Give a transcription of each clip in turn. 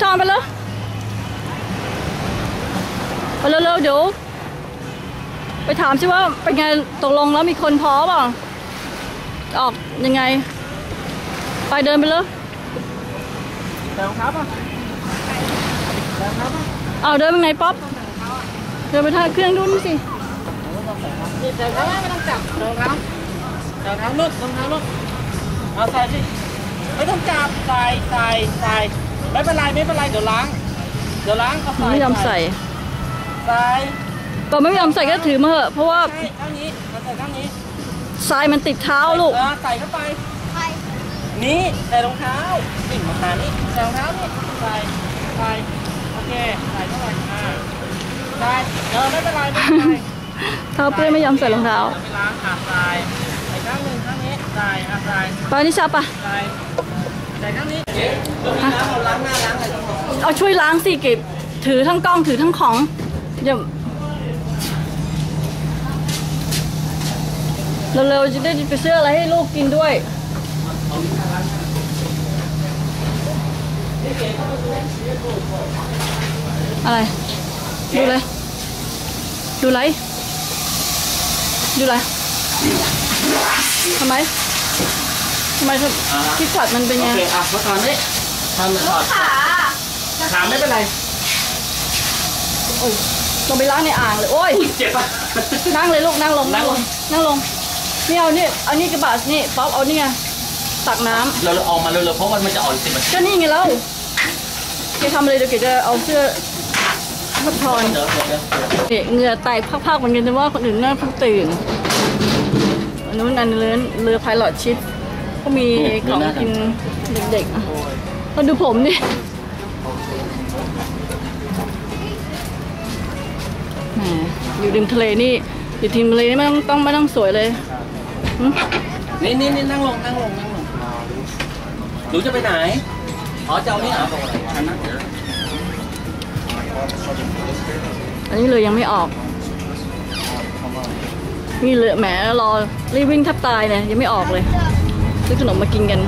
อนไปเลยไปเร็วๆเดี๋ยวไปถามสิว่าเป็นไงตกลงแล้วมีคนพอเปล่าออกยังไงไปเดินไปเลยแต่รองเท้าป่ะเอาเดินไปไงป๊อปเดินไปทางเครื่องดูนี่สิแต่รองเท้าไม่ต้องจับรองเท้าลุดรองเท้าลุดเอาใส่สิไม่ต้องจับใส่ไม่เป็นไรเดี๋ยวล้างก็ใส่ไม่ยอมใส่ตอนไม่ยอมใส่ก็ถือมาเหอะเพราะว่าข้างนี้ใส่ข้างนี้ทรายมันติดเท้าลูกใส่เข้าไปนี่ใส่รองเท้านี่มาหานี่ใส่รองเท้านี่ใส่โอเคใส่เข้าไปใส่ไม่เป็นไรเท้าเปื้อนไม่ยอมใส่รองเท้าไปล้างใส่ข้างหนึ่งข้างนี้ใส่ไปนิชาปะใส่ข้างนี้เราล้างหน้าล้างอะไรเอาช่วยล้างสิเก็บถือทั้งกล้องถือทั้งของอย่าเร็วๆจะได้ไปซื้ออะไรให้ลูกกินด้วยอะไรดูเลยดูไรทำไมที่ขัดมันเป็นไงโอเคอ่ะมาตอนนี้ทำถอดขาไม่เป็นไรโอ้ยลงไปล้างในอ่างเลยโอ้ยเจ็บปะนั่งเลยลูกนั่งลงนี่เอานี่กระบะนี่ป๊อปเอานี่ไงตักน้ำเราออกมาเร็วๆเพราะมันจะอ่อนสิก็นี่ไงแล้วแกทำอะไรเดี๋ยวแกจะเอาเสื้อพักผ่อนเนี่ยเหงื่อแตกพักๆเหมือนกันแต่ว่าคนอื่นน่าเพิ่งตื่นอันนู้นอันเรือพายลอดชิดก็มีของกินเด็กๆมาดูผมนี่แหมอยู่ริมทะเลนี่อยู่ริมทะเลนี่ไม่ต้องสวยเลยนี่นั่งลงหนูจะไปไหนอ๋อเจ้านี่อ่ะอันนี้เลยยังไม่ออกนี่เลยแหมรอรีบวิ่งทับตายเนี่ยยังไม่ออกเลยซื้อขนมมากินกัน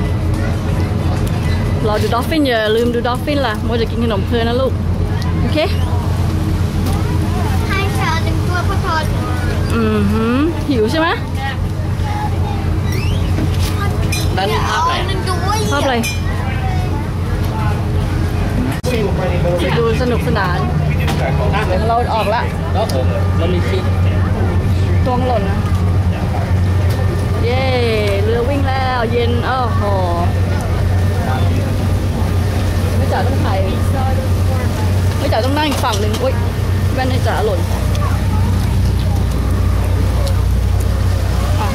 รอดูดอลฟินอย่าลืมดูดอลฟินล่ะมัวจะกินขนมเพลินนะลูกโอเคให้ชาดึงตัวพอหิวใช่ไหมนั่นภาพอะไรดูสนุกสนานเราออกละเรามีคลิปตัวหล่นนะเย้เรือวิ่งแล้วเย็นโอ้โหไม่จ่าต้องถ่ายไม่จ่าต้องนั่งอีกฝั่งหนึ่งอุ้ยแว่นไม่จ่าหล่น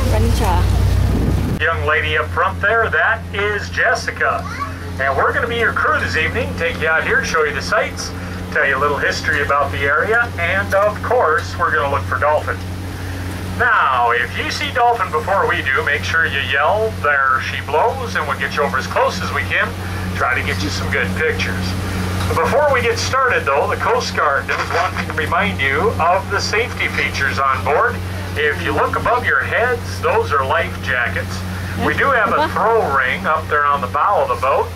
แว่นนิชา Young lady up front there, that is Jessica. And we're going to be your crew this evening, take you out here, show you the sights, tell you a little history about the area, and of course, we're going to look for dolphin. Now, if you see dolphin before we do, make sure you yell, there she blows, and we'll get you over as close as we can, try to get you some good pictures. Before we get started though, the Coast Guard does want me to remind you of the safety features on board. If you look above your heads, those are life jackets. We do have a throw ring up there on the bow of the boat.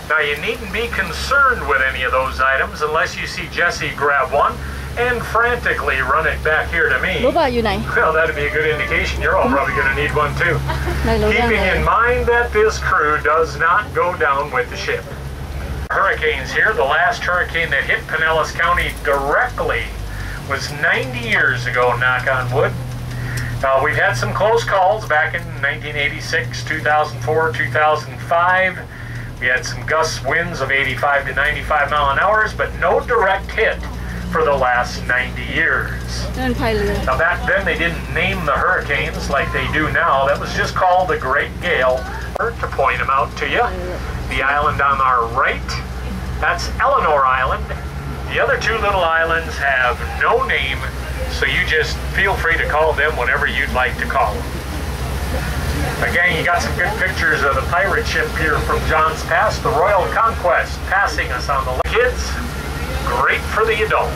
Now you needn't be concerned with any of those items unless you see Jesse grab one and frantically run it back here to me. Well, that'd be a good indication you're all probably going to need one too. Keeping in mind that this crew does not go down with the ship. Hurricanes here. The last hurricane that hit Pinellas County directly was 90 years ago, knock on wood. We've had some close calls back in 1986, 2004, 2005. We had some gust winds of 85 to 95 mile an hour, but no direct hit for the last 90 years. Now back then they didn't name the hurricanes like they do now. That was just called the Great Gale. To point them out to you, the island on our right, that's Eleanor Island. The other two little islands have no name, so you just feel free to call them whatever you'd like to call them. Again, you got some good pictures of the pirate ship here from John's Pass, the Royal Conquest, passing us on the left. Kids, great for the adults.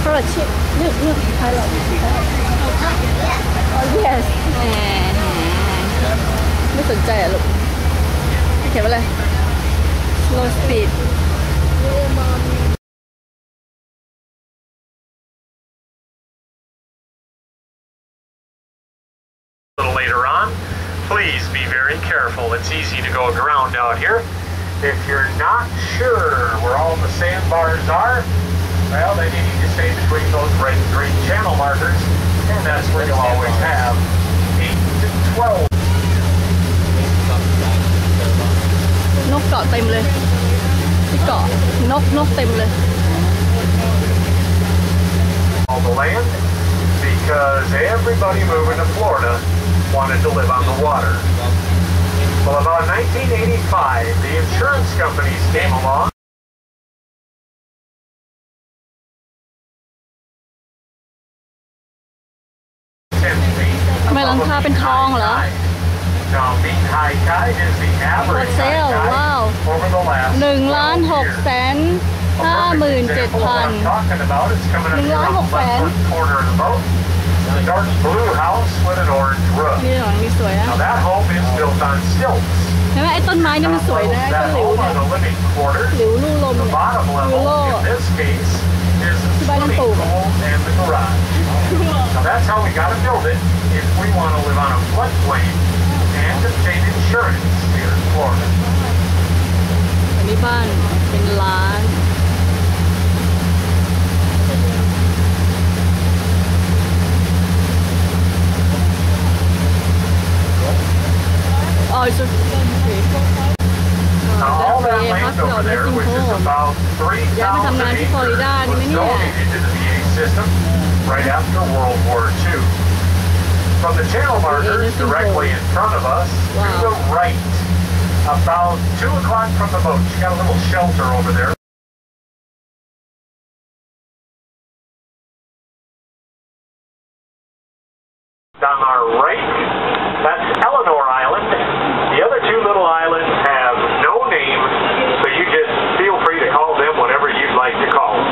Pirate ship. Look, pirate. Oh yes. ไม่สนใจอ่ะลูกเขียนว่าอะไร slow speed A little later on, please be very careful. It's easy to go around out here. If you're not sure where all the sandbars are, well, then you need to stay between those red and green channel markers, and that's where you'll always have 8 to 12. นกเกาะเต็มเลยที่เกาะนกเต็มเลย All the land, because everybody moving to Florida wanted to live on the water. Well, about 1985, the insurance companies came along. ทำไมหลังคาเป็นทองเหรอ Now, mean high tide is the average high sale, tide wow. over the last 1,657,000 talking about. It's coming up here on the left corner of the boat. The dark blue house with an orange roof. นี่หลังนี้สวยนะ Now that home is built on stilts. เห็นไหมไอ้ต้นไม้นี่มันสวยนะไอ้ต้น That หลิว home เนี่ย are the living quarters. หลิวลู่ลม The เนี่ย bottom level, in this case, is the swimming pool and the garage. Now that's how we got to build it if we want to live on a floodplain and obtain insurance here in Florida. อันนี้บ้านเป็นร้าน Oh, it's a Now, all that land over there, which is about 3,000 acres, was donated to the VA system right after World War II. From the channel markers directly in front of us, to the right, about 2 o'clock from the boat, you got a little shelter over there. On our right, that's Eleanor Island. The other 2 little islands have no name, so you just feel free to call them whatever you'd like to call them.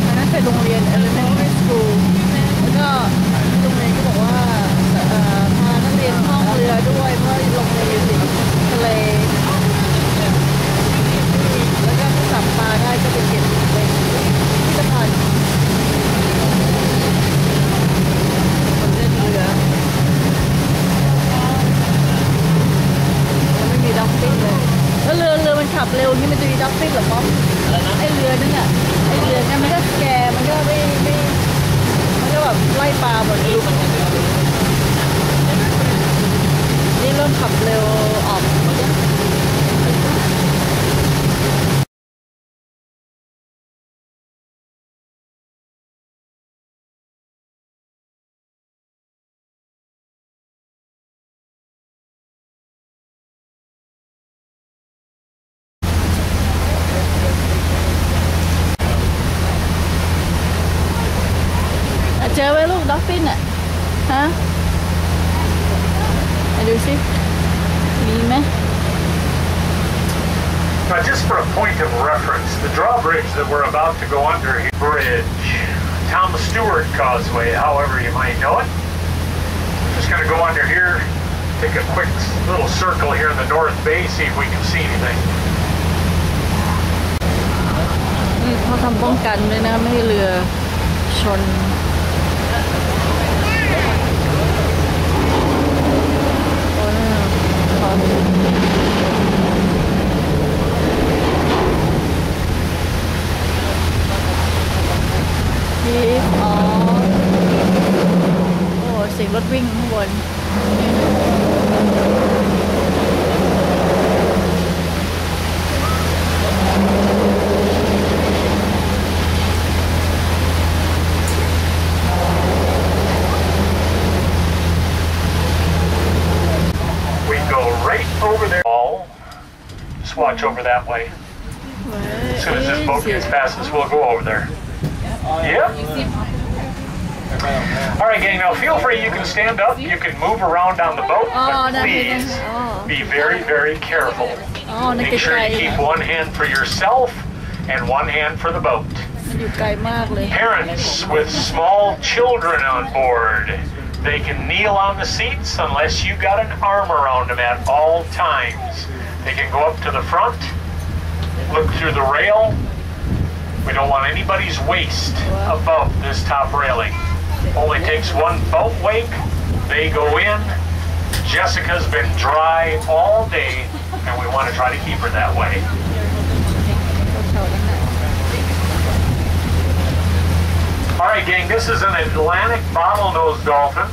อันนั้นเป็นโรงเรียน elementary school แล้วก็โรงเรียนก็บอกว่าพานักเรียนท่องเรือด้วยเพราะโรงเรียนอยู่ติดทะเลแล้วก็กลับมาได้ก็ไปเก็บเป็นพิพิธภัณฑ์คนเล่นเรือแล้วไม่มีด็อกฟินเลยแล้วเรือมันขับเร็วนี่มันจะมีด็อกฟินหรอป๊อปไอเรือนั่นน่ะไอเรือนั่นมันก็แกมันก็ไม่มันก็แบบไล่ปลาหมดลูกนี่เริ่มขับเร็วออกเจอไหมลูกด็อกฟินอ่ะฮะไปดูสิมีไหม Now, just for a point of reference, the drawbridge that we're about to go under here, bridge, Thomas Stewart Causeway, however you might know it. Just going to go under here, take a quick little circle here in the North Bay, see if we can see anything. นี่เขาทำป้องกันด้วยนะไม่ให้เรือชนเสียงรถวิ่งข้างบนover there. Just watch over that way. As soon as this boat gets past us, we'll go over there. Yep. All right, gang, now feel free. You can stand up. You can move around on the boat, but please be very, very careful. Make sure you keep one hand for yourself and one hand for the boat. อยู่ไกลมากเลย Parents with small children on board, they can kneel on the seats unless you got an arm around them at all times. They can go up to the front, look through the rail. We don't want anybody's waist above this top railing. Only takes one boat wake. They go in. Jessica's been dry all day, and we want to try to keep her that way. All right, gang, this is an Atlantic bottlenose dolphin.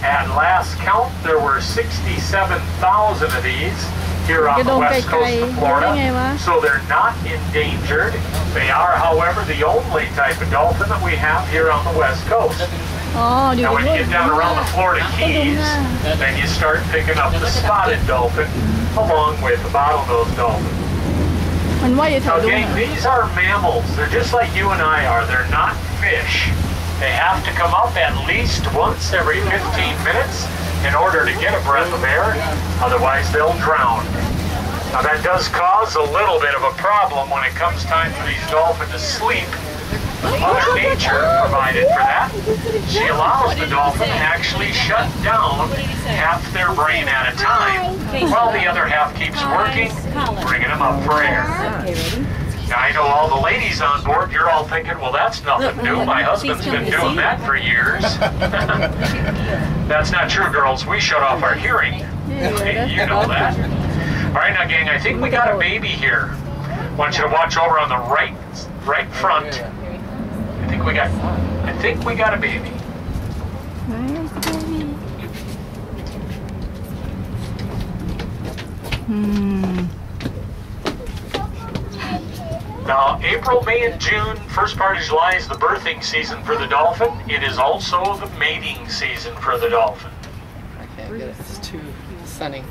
At last count, there were 67,000 of these here on the west coast of Florida, so they're not endangered. They are, however, the only type of dolphin that we have here on the west coast. Now, when you get down around the Florida Keys, then you start picking up the spotted dolphin along with the bottlenose dolphin. Now, gang, these are mammals. They're just like you and I are. They're not fish. They have to come up at least once every 15 minutes in order to get a breath of air. Otherwise, they'll drown. Now, that does cause a little bit of a problem when it comes time for these dolphins to sleep. Mother Nature provided for that. She allows the dolphin to actually shut down half their brain at a time, while the other half keeps working, bringing them up for air. Now, I know all the ladies on board, you're all thinking, well, that's nothing new. My husband's been doing that for years. That's not true, girls. We shut off our hearing. You know that. All right, now, gang, I think we got a baby here. I want you to watch over on the right front. I think we got a baby. Now, April, May, and June, first part of July is the birthing season for the dolphin. It is also the mating season for the dolphin. I can't get it. It's too sunny.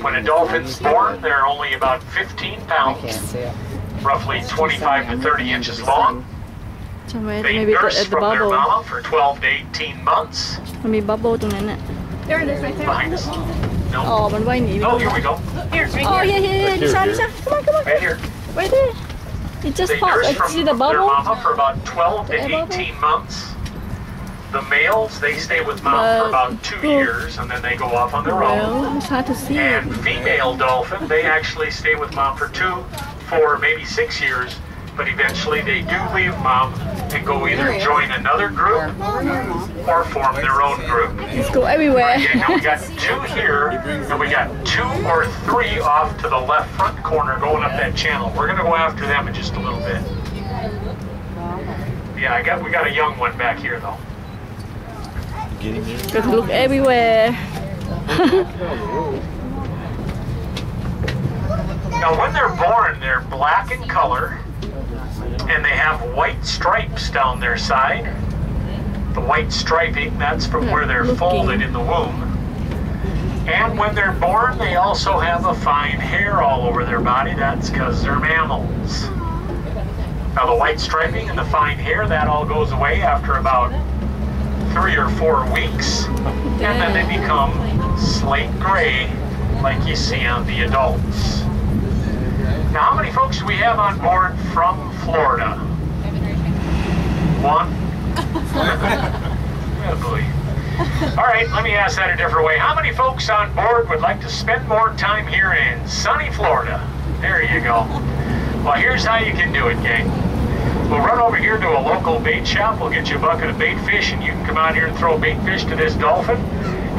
When a dolphin's born, they're only about 15 pounds, roughly 25 to 30 inches long. They nurse from their mama for 12 to 18 months. มันมีบับเบิ้ลตรงนั้นน่ะ There it is right there. Behind us. No. อ๋อ มันว่ายหนี Oh, here we go. Here, right Oh, here. yeah. Nisha. Come on. Right here. Right there. It just They popped. nurse I from see the their bubble. mama for about 12 to 18 months. The males, they stay with mom for about 2 years, and then they go off on their own. Well, it's hard to see. And female dolphin, they actually stay with mom for 2, 4, maybe 6 years, but eventually they do leave mom and go either join another group or form their own group. Let's go everywhere. Okay, now we got 2 here, and we got 2 or 3 off to the left front corner going up that channel. We're gonna go after them in just a little bit. Yeah, we got a young one back here though. Got to look everywhere. Now, when they're born, they're black in color, and they have white stripes down their side. The white striping, that's from where they're folded in the womb. And when they're born, they also have a fine hair all over their body. That's because they're mammals. Now, the white striping and the fine hair, that all goes away after about 3 or 4 weeks, and then they become slate gray like you see on the adults. Now, how many folks do we have on board from Florida? 1? Oh boy. All right, let me ask that a different way. How many folks on board would like to spend more time here in sunny Florida? There you go. Well, here's how you can do it, gang. We'll run over here to a local bait shop. We'll get you a bucket of bait fish, and you can come out here and throw bait fish to this dolphin.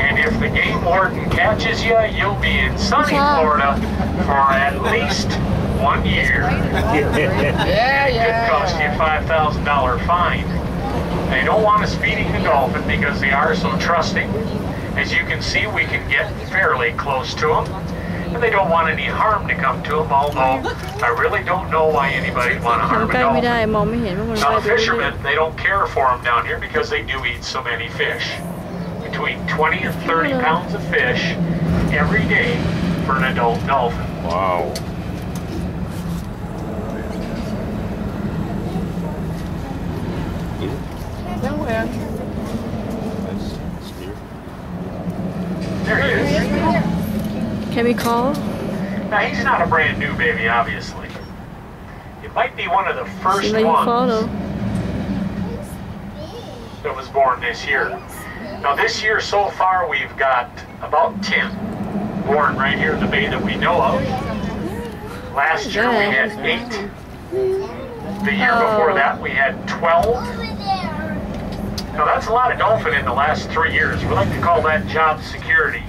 And if the game warden catches you, you'll be in sunny Florida for at least 1 year. It could cost you a $5,000 fine. They don't want us feeding the dolphin because they are so trusting. As you can see, we can get fairly close to them. And they don't want any harm to come to them, although I really don't know why anybody would want to harm a dolphin. Now, the fishermen, they don't care for them down here because they do eat so many fish. Between 20 and 30 pounds of fish every day for an adult dolphin. Wow. Nowhere. There he is. Can we call? Now, he's not a brand new baby, obviously. Might be one of the first See what you follow. ones that was born this year. Now this year so far we've got about 10 born right here in the bay that we know of. Last year we had 8. The year before that we had 12. Now that's a lot of dolphin in the last 3 years. We like to call that job security.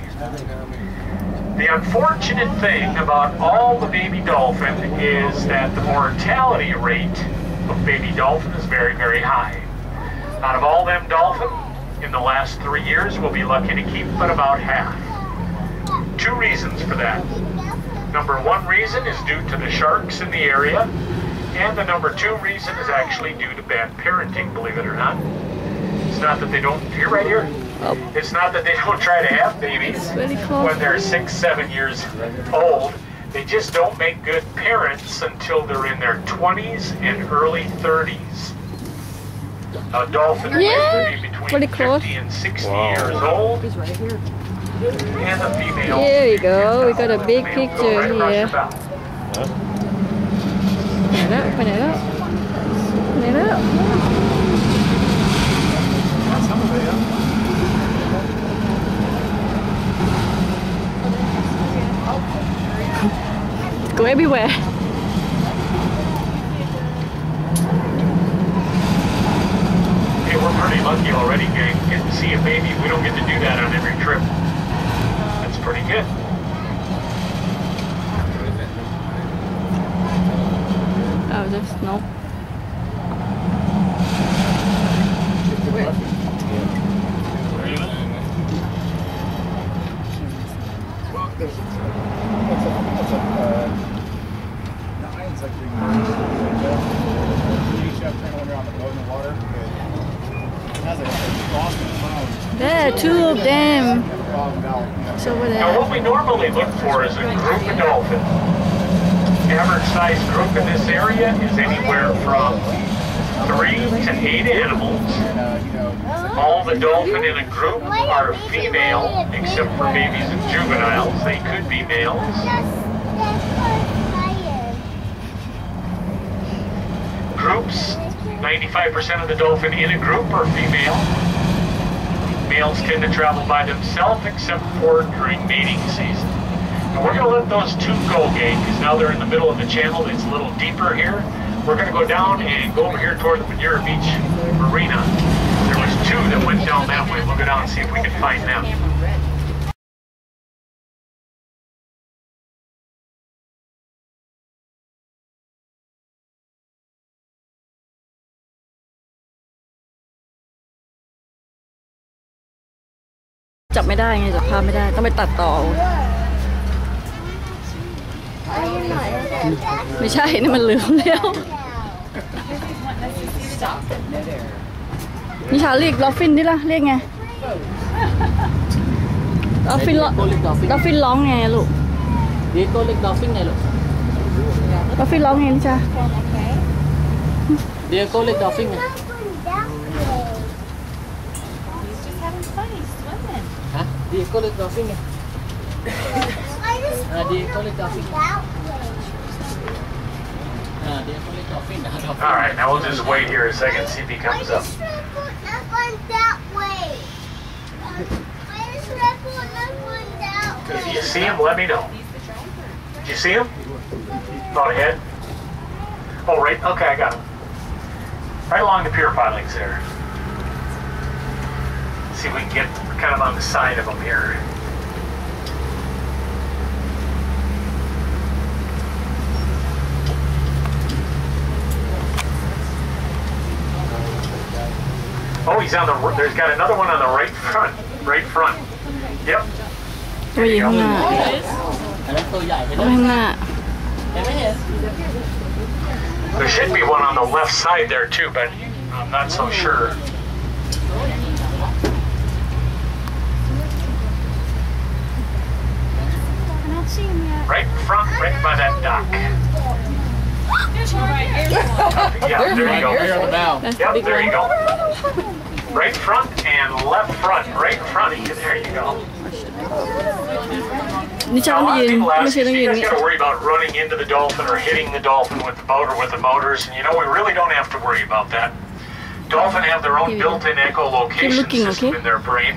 The unfortunate thing about all the baby dolphin is that the mortality rate of baby dolphin is very, very high. Out of all them dolphin, in the last 3 years, we'll be lucky to keep but about half. 2 reasons for that. Number 1 reason is due to the sharks in the area, and the number 2 reason is actually due to bad parenting, believe it or not. It's not that they don't, you're right here. Oh. It's not that they don't try to have babies really cool. when they're 6, 7 years old. They just don't make good parents until they're in their 20s and early 30s. A dolphin is to be between 50 and 60 years old. He's right here. And the female. Here we go. We got a big picture right here. Open it up, open it up. Open it up. Go everywhere. Hey, we're pretty lucky already, gang. Getting to see a baby. We don't get to do that on every trip. That's pretty good. Oh, there's no. There, 2 of them. It's over there. Now, what we normally look for is a group of dolphins. Average size group in this area is anywhere from 3 to 8 animals. All the dolphin in a group are female, except for babies and juveniles. They could be males. Groups, 95% of the dolphin in a group are female. Males tend to travel by themselves, except for during mating season. And we're going to let those 2 go, gang, because now they're in the middle of the channel. It's a little deeper here. We're going to go down and go over here toward the Madeira Beach Marina. There was 2 that went down that way. We'll go down and see if we can find them.จับไม่ได้ไงจับภาพไม่ได้ต้องไปตัดต่อไม่ใช่นี่มันลืมแล้วนิชาเรียกดอลฟินดิล่ะเรียกไงดอลฟินร้องไงลูก เรียกตัวเล็กดอลฟินไงลูก ดอลฟินร้องไงนิชา เรียกตัวเล็กดอลฟินไง Do you call it dolphin? Do you call it dolphin? Do you call it dolphin? All right, now we'll just wait here a second and see if he comes up. If you see him, let me know. Did you see him? Not ahead? Oh, right. Okay, I got him. Right along the pier pilings there. See if we can get kind of on the side of them here. Oh, he's on the. There's got another one on the right front. Right front. Yep. ตัวอยู่ข้างหน้าข้างหน้า There should be one on the left side there too, but I'm not so sure. Right in front, right by that dock. Yeah, there you go. Yep, there you go. Right front and left front. Right in front of you. There you go. นี่ชา Now, a ไม่ lot ยื of น people ไม่ ask ใช่ us, ต้อง do ยื you น guys อย่าง got เงี้ to ย worry about running into the dolphin or hitting the dolphin with the boat or with the motors? And you know, we really don't have to worry about that. Dolphin have their own built-in echolocation looking, system okay? in their brain.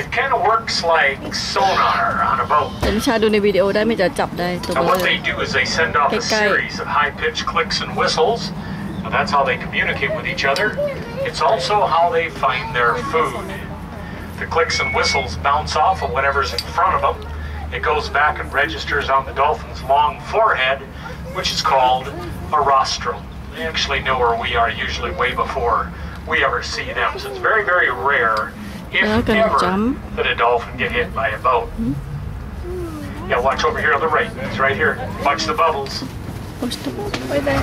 It kind of works like sonar on a boat. แต่นิชาดูในวิดีโอได้ไม่จะจับได้ตัว And เบล what อ they do is they send off a Okay. series of high-pitched clicks and whistles. And that's how they communicate with each other. It's also how they find their food. The clicks and whistles bounce off of whatever's in front of them. It goes back and registers on the dolphin's long forehead, which is called a rostrum. They actually know where we are usually way before we ever see them. So it's very, very rare, if ever, that a dolphin get hit by a boat. Yeah, watch over here on the right. It's right here. Watch the bubbles. Right there.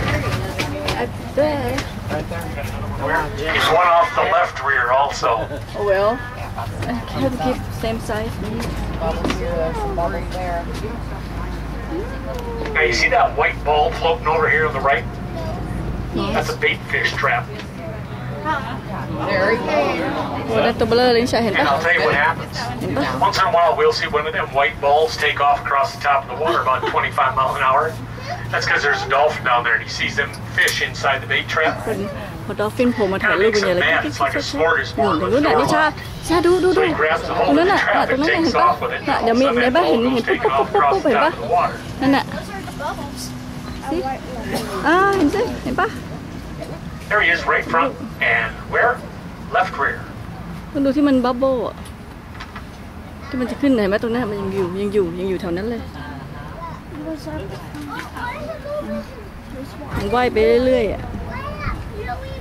There. He's one off the left rear also. Oh well. I have to keep same size. Bubbles here, some bubbles there. Now you see that white ball floating over here on the right? Yes. That's a bait fish trap. Very good. โอ้ได้ตัวเบลอเลยนิชาเห็น And ปะ I'll tell you what happens. Once in a while we'll see one of them white balls take off across the top of the water about 25 miles an hour. That's because there's a dolphin down there and he sees them fish inside the bait trap. คนพอดอฟฟินโผล่มาถ่ายรูปเป็นอย่างไร It's like a smorgasbord ตรง with นู้นน่ะนิชา four นิชาดู So he grabs the ตรง hold นั้ of น the น่ะ trap ตรง and นั้นน่ะเห็น takes ปะ off with it. น่ะเดี๋ยวมี So เห็น that ปะเห็น ball เห็ goes นปุ๊บ taking ปุ๊บ off ปุ๊บ across ปุ๊บ the เห็นปะ top of the water. นั่นน่ะเห็นสิเห็นปะ There he is, right front and where? Left rear. คุณดูที่มันบับเบิ้ลอ่ะที่มันจะขึ้นเห็นไหมตรงนั้นมันยังอยู่แถวนั้นเลยมันว่ายไปเรื่อยๆอ่ะ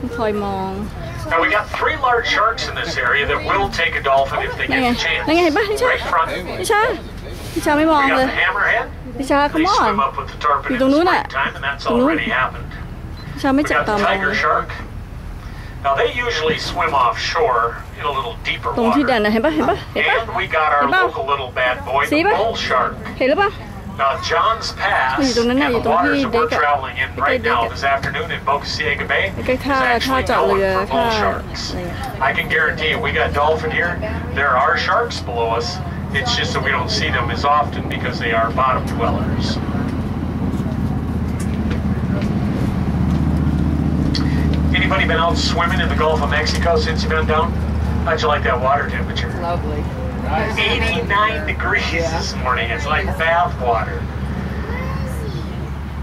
มันคอยมอง Now we got 3 large sharks in this area that will take a dolphin if they นั่น get ไง the chance. นั่นไงเห็นปะนิชา Right front. นิชาไม่มอง We เล got ย the hammerhead. นิชา They come on swim up with the tarpon in the springtime, and that's already happened. นิชาไม่ We จับ got ตา the มอง tiger shark. Now they usually swim offshore in a little deeper ตรงที่แด water. นนะเห็นปะ And we got our Eba. local little bad boy, the See ba? bull shark. เห็นหรือเปะ Now John's Pass Ui, tụi nó này, and the tụi nó waters đi that we're đi cả- traveling in cái right đi now cả- this afternoon in Bocasiega Bay is ใกล้ท่า actually จอด known เรือ for ท่า bull sharks. อะไรอะ I can guarantee you, we got dolphin here. There are sharks below us. It's just that we don't see them as often because they are bottom dwellers. Anybody been out swimming in the Gulf of Mexico since you've been down? How'd you like that water temperature? Lovely. 89 degrees this morning. It's like bath water.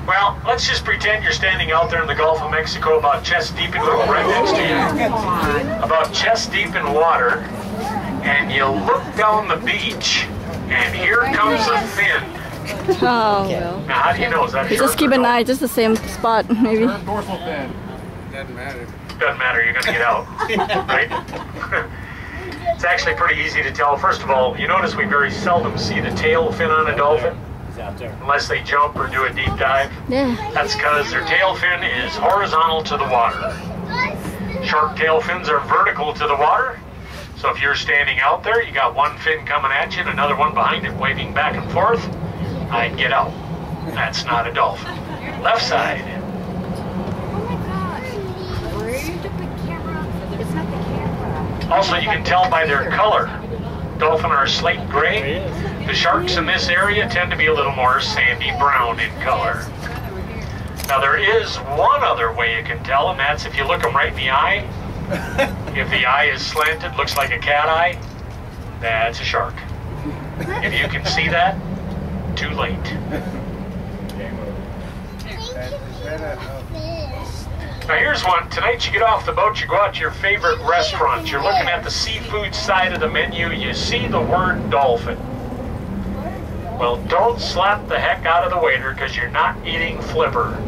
Well, let's just pretend you're standing out there in the Gulf of Mexico about chest deep in water, right next to you. About chest deep in water, and you look down the beach, and here comes a fin. Oh well Now, how do you know? Is that we shark just keep or an no? eye just the same spot maybe Dorsal fin. Doesn't matter. Doesn't matter, you're going to get out, right? It's actually pretty easy to tell. First of all, you notice we very seldom see the tail fin on a dolphin, unless they jump or do a deep dive. yeah That's because their tail fin is horizontal to the water. Shark tail fins are vertical to the water. So if you're standing out there, you got one fin coming at you and another one behind it waving back and forth, I'd get out. That's not a dolphin. Left side. Also, you can tell by their color. Dolphin are slate gray. The sharks in this area tend to be a little more sandy brown in color. Now, there is one other way you can tell, and that's if you look them right in the eye. If the eye is slanted, looks like a cat eye, that's a shark. If you can see that, too late. Now here's one. Tonight you get off the boat, you go out to your favorite restaurant. You're looking at the seafood side of the menu. You see the word dolphin. Well, don't slap the heck out of the waiter because you're not eating flipper.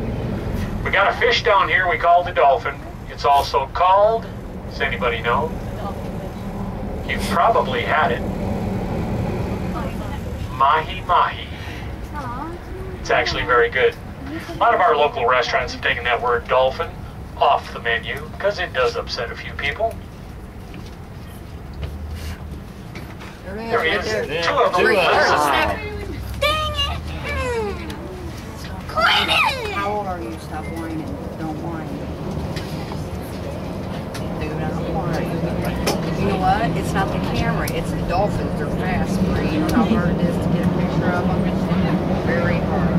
We got a fish down here we call the dolphin. It's also called, does anybody know? You've probably had it. Mahi-mahi. It's actually very good. A lot of our local restaurants have taken that word dolphin off the menu because it does upset a few people. There he is. Two of them. Dang it! Quit it! How old are you? Stop whining. Don't whine. Dude, I don't whine. You know what? it's not the camera, it's the dolphins. They're fast, but you know how hard it is to get a picture of them? Very hard.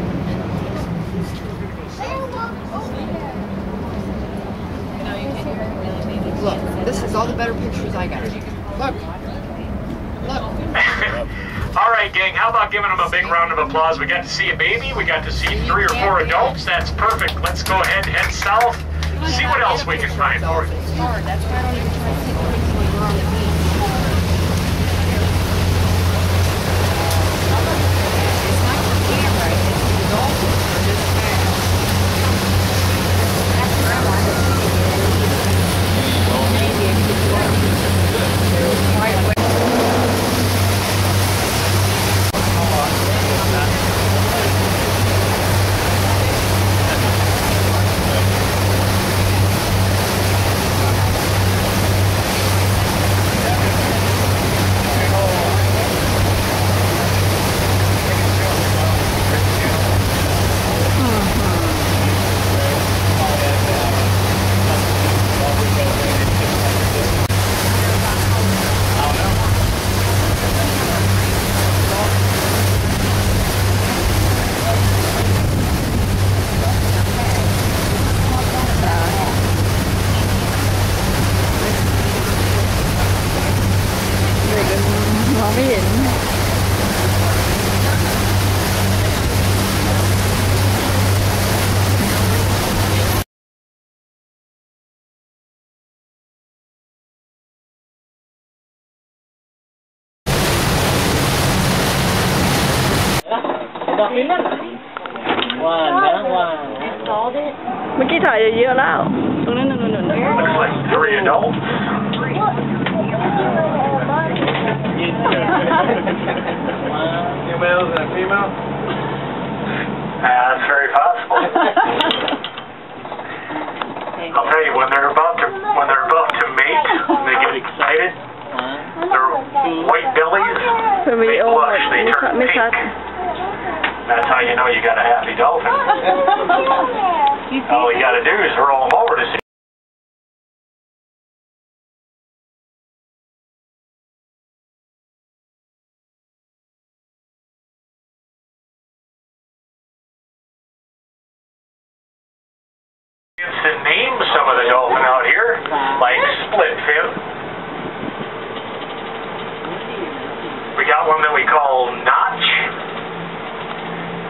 Look, this is all the better pictures I got. Look. Look. All right, gang, how about giving them a big round of applause? We got to see a baby. We got to see 3 or 4 adults. That's perfect. Let's go ahead and head south. See what else we can find for you. It's hard. That's why I don't even try to take pictures when we're on the beach. It's not the camera, it's the dolphins. They're just fast. That's what I wanted to see. Maybe I could do it. Right away. มื่อกี้ถ่ายเยอะแล้วตรงนั้นนู่น Looks like 3 adults. Two males and a female? That's very possible. I'll tell you, when they're about to mate, they get excited. Their white bellies, เป็นวิ they ดีโอ blush, they ไม่ turn ชัด pink. That's how you know you got a happy dolphin. All we got to do is roll them over to see. To name some of the dolphin out here, like split fin. We got one that we call Notch.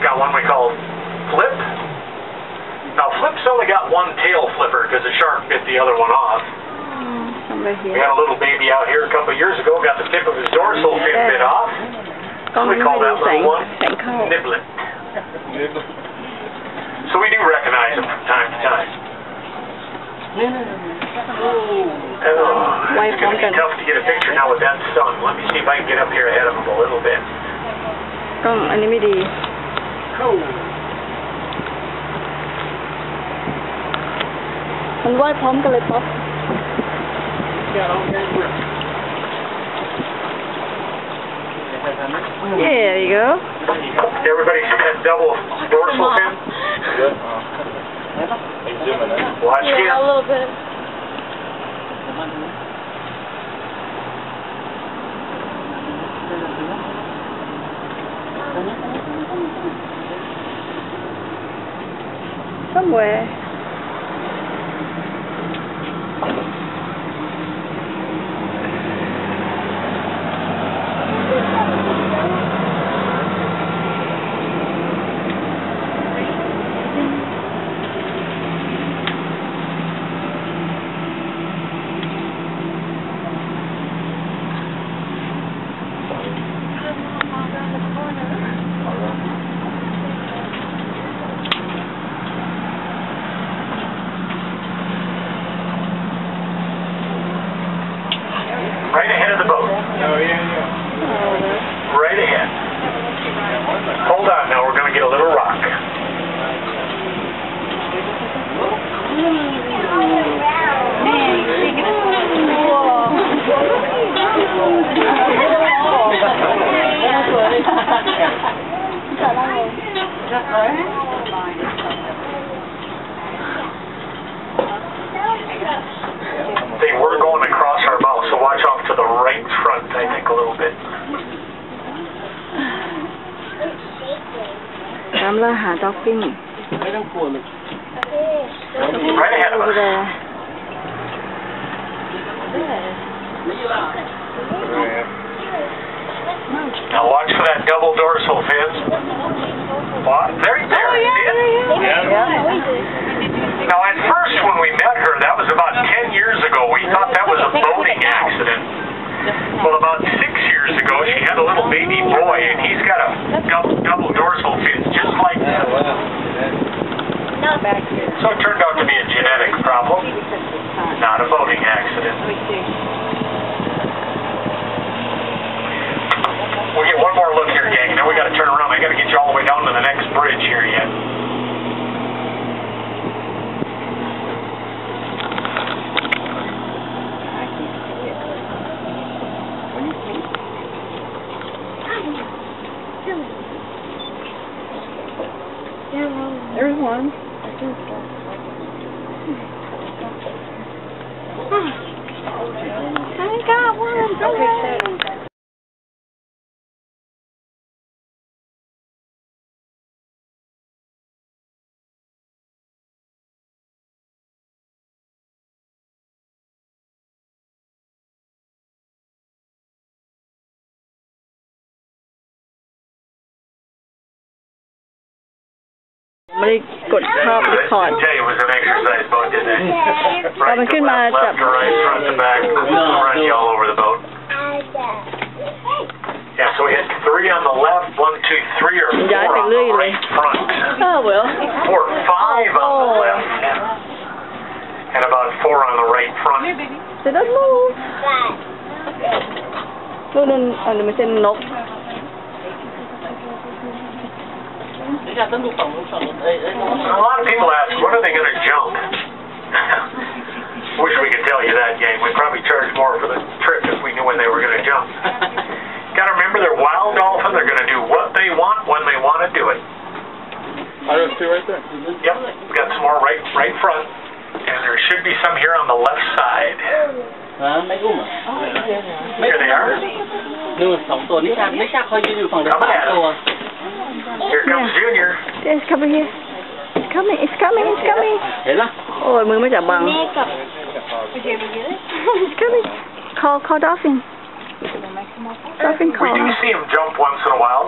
Got one we call Flip. Now Flip's only got one tail flipper because the shark bit the other one off. We had a little baby out here a couple of years ago, got the tip of his dorsal fin bit off. กล้อง We นี้ call ไม่ดู that แสง little one แสงเข้า Niblet. So we do recognize them from time to time. Oh, it's going to be tough to get a picture now with that sun. Let me see if I can get up here ahead of them a little bit. กล้องอันนี้ไม่ดีมันว่ายพร้อมกันเลยป๊อป Yeah, there you go. Everybody see that double dorsal fin? Good. Watch Yeah, a here. little bit. Somewhere. Right ahead of the boat. Oh, yeah. Right ahead. Hold on now, we're going to get a little rock. They were going across our bow, so watch off to the right น้ำแล้วหาดอฟฟิน ไม่ต้องกลัวมัน Right ahead of over us. there. Now watch for that double dorsal fin. There, Oh, yeah. Now at first when we met her, that was about 10 years ago, we thought that was a boating accident. Well, about 6 years ago, she had a little baby boy, and he's got a double dorsal fin just like that. So it turned out to be a genetic problem, not a boating accident. We'll get one more look here, gang, and then we got to turn around. I got to get you all the way down to the next bridge here yet. There's one. I got one. Okay. Mấy cột khớp Didn't record. tell you it was an exercise boat, did they? Right mình toขึ้นมา left, จับ left to right, front to back, run you all over the boat. Yeah, so we had 3 on the left, 1, 2, 3, or 4 Dạ, phải on lươi the rồi. right front. Oh well. 4, 5 on the Oh. left. And about 4 on the right front. They don't move. Lúc nên mình xem nốt. Để ra tấn phòng A lot of people ask, when are they going to jump? Wish we could tell you that, gang. We'd probably charge more for the trip if we knew when they were going to jump. Got to remember, they're wild dolphin. They're going to do what they want when they want to do it. Oh, there's 2 right there. Yep, we've got some more right front, and there should be some here on the left side. mấy gung à? Here they are. Nhưng mà 2 ตัวนี่chắc hơiอยู่ฝั่งเดียว 3 ตัว Here comes Junior. It's coming here. It's coming. It's coming. It's coming. เห็นไหม Ôi,มือไม่จับบัง. It's coming. Call dolphin. Dolphin We call. do see them jump once in a while,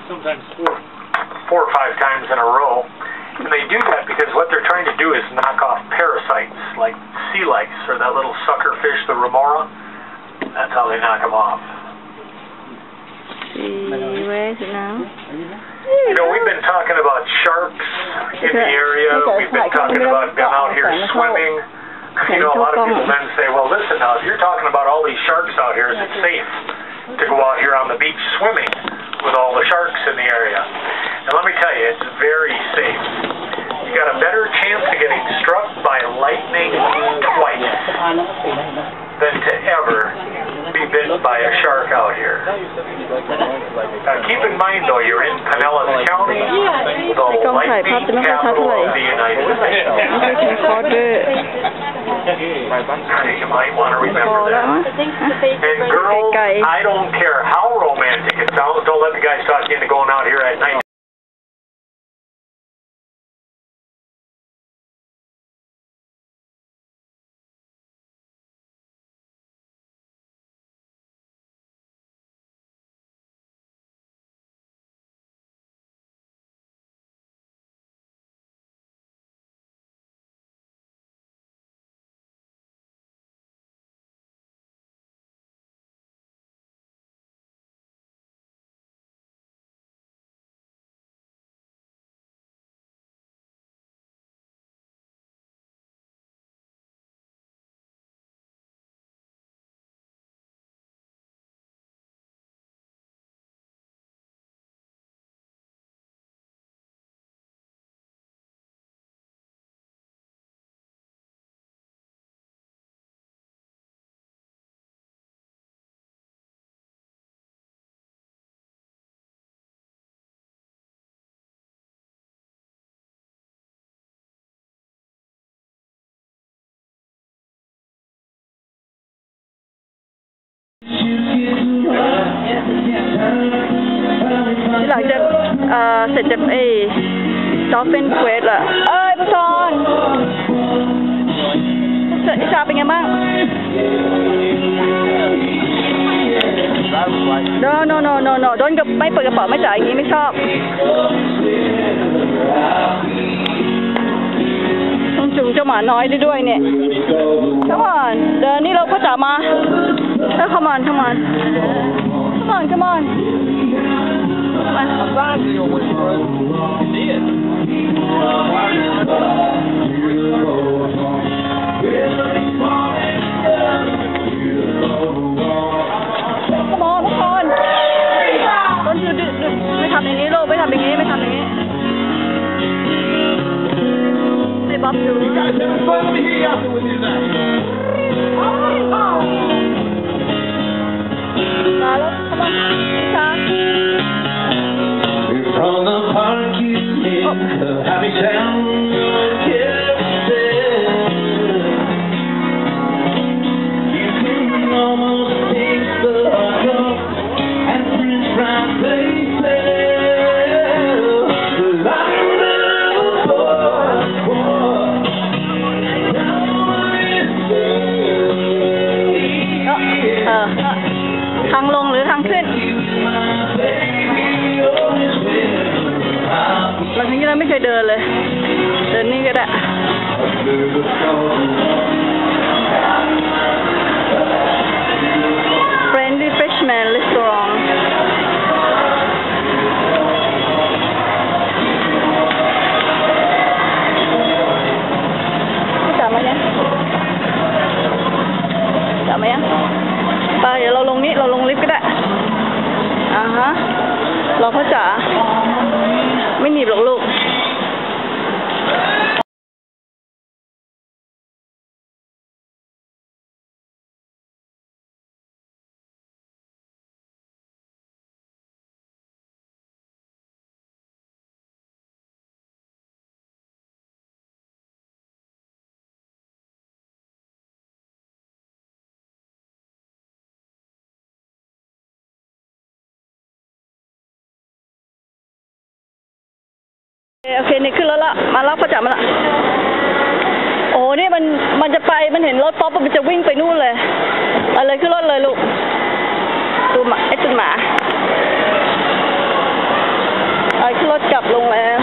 Sometimes 4 or 5 times in a row. And they do that because what they're trying to do is knock off parasites like sea lice or that little sucker fish, the remora. That's how they knock them off. Where is it now? You know, we've been talking about sharks in the area. We've been talking about them out here swimming. You know, a lot of people then say, well, listen now, if you're talking about all these sharks out here, is it safe to go out here on the beach swimming with all the sharks in the area? And let me tell you, it's very safe. You got a better chance of getting struck by lightning twice than to ever be bitten by a shark out here. Keep in mind, though, you're in Pinellas County, the lightning capital of the United States. You might want to remember that. And girls, I don't care how romantic it sounds, don't let the guys talk you into going out here at night. เสร็จจากดอลฟินเควสละพุทธรอิชาเป็นไงบ้างno don't ไม่เปิดกระเป๋าไม่จ่ายอย่างนี้ไม่ชอบต้องจุงเจ้าหมาน้อยได้ด้วยเนี่ย come on เดี๋ยวนี้เราก็จะมาcome onมาไม่ทำอย่างนี้ลูกไม่ทำอย่างนี้ให้บ๊อบดูมาแล้วเข้ามาช้าFrom the park you see the happy town you can almost taste the hot and French fries they sellทางลงหรือทางขึ้นหลังจากนี้เราไม่เคยเดินเลยเดินนี่ก็ได้ Friendly Freshman Restaurant จับมายังไปเดี๋ยวเราลงลิฟต์ก็ได้รอพ่อจ๋าไม่หนีบหรอกลูกโอเคนี่ขึ้นแล้วละมารับพ่อจ๋ามาละโอ้นี่มันจะไปมันเห็นรถป๊อปมันจะวิ่งไปนู่นเลยอะไรขึ้นรถเลยลูกตัวหมาตุ่นหมาขึ้นรถกลับลงแล้ว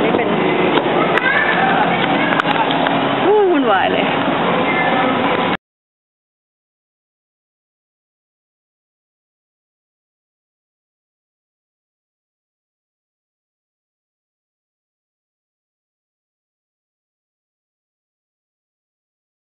นี่เป็นวุ่นวายเลย